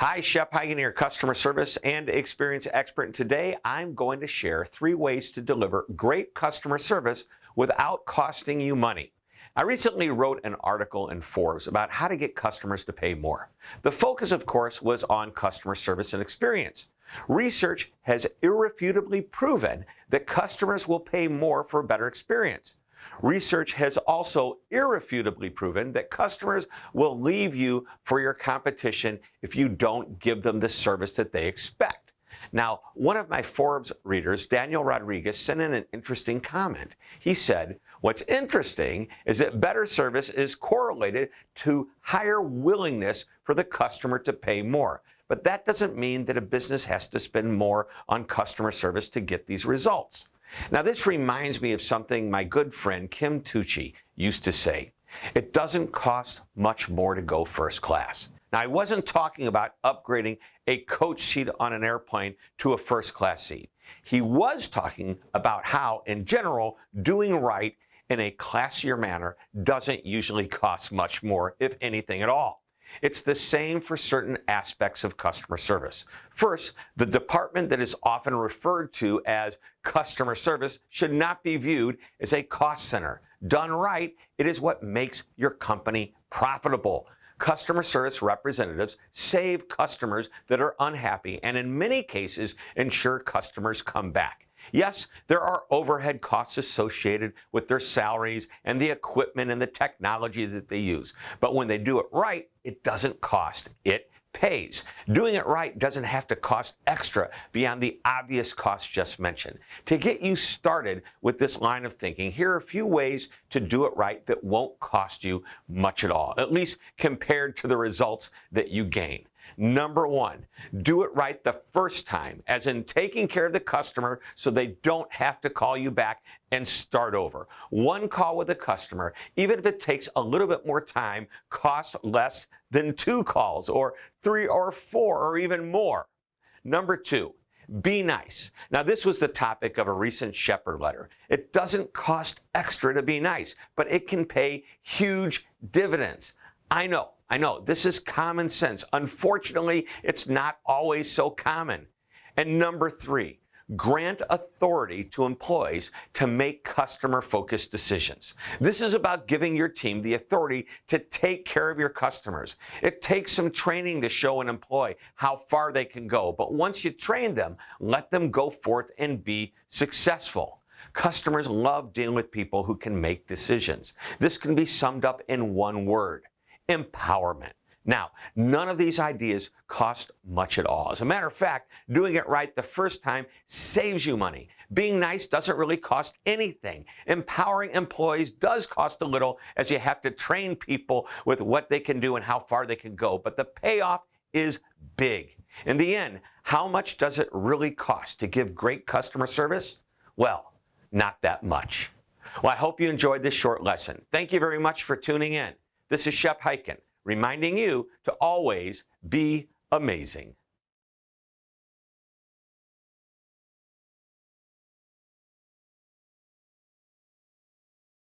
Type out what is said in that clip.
Hi, Shep, Hyken here, customer service and experience expert. And today I'm going to share 3 ways to deliver great customer service without costing you money. I recently wrote an article in Forbes about how to get customers to pay more. The focus, of course, was on customer service and experience. Research has irrefutably proven that customers will pay more for a better experience. Research has also irrefutably proven that customers will leave you for your competition if you don't give them the service that they expect. Now, one of my Forbes readers, Daniel Rodriguez, sent in an interesting comment. He said, "What's interesting is that better service is correlated to higher willingness for the customer to pay more. But that doesn't mean that a business has to spend more on customer service to get these results." Now, this reminds me of something my good friend Kim Tucci used to say. It doesn't cost much more to go first class. Now, I wasn't talking about upgrading a coach seat on an airplane to a first class seat. He was talking about how, in general, doing right in a classier manner doesn't usually cost much more, if anything at all. It's the same for certain aspects of customer service. First, the department that is often referred to as customer service should not be viewed as a cost center. Done right, it is what makes your company profitable. Customer service representatives save customers that are unhappy and in many cases ensure customers come back. Yes, there are overhead costs associated with their salaries and the equipment and the technology that they use. But when they do it right, it doesn't cost, it pays. Doing it right doesn't have to cost extra beyond the obvious costs just mentioned. To get you started with this line of thinking, here are a few ways to do it right that won't cost you much at all, at least compared to the results that you gain. Number 1, do it right the first time, as in taking care of the customer so they don't have to call you back and start over. One call with a customer, even if it takes a little bit more time, costs less than 2 calls or 3 or 4 or even more. Number 2, be nice. Now, this was the topic of a recent Shepherd letter. It doesn't cost extra to be nice, but it can pay huge dividends. I know, this is common sense. Unfortunately, it's not always so common. And number 3, grant authority to employees to make customer-focused decisions. This is about giving your team the authority to take care of your customers. It takes some training to show an employee how far they can go, but once you train them, let them go forth and be successful. Customers love dealing with people who can make decisions. This can be summed up in one word: empowerment. Now, none of these ideas cost much at all. As a matter of fact, doing it right the first time saves you money. Being nice doesn't really cost anything. Empowering employees does cost a little, as you have to train people with what they can do and how far they can go, but the payoff is big. In the end, how much does it really cost to give great customer service? Well, not that much. Well, I hope you enjoyed this short lesson. Thank you very much for tuning in. This is Shep Hyken, reminding you to always be amazing.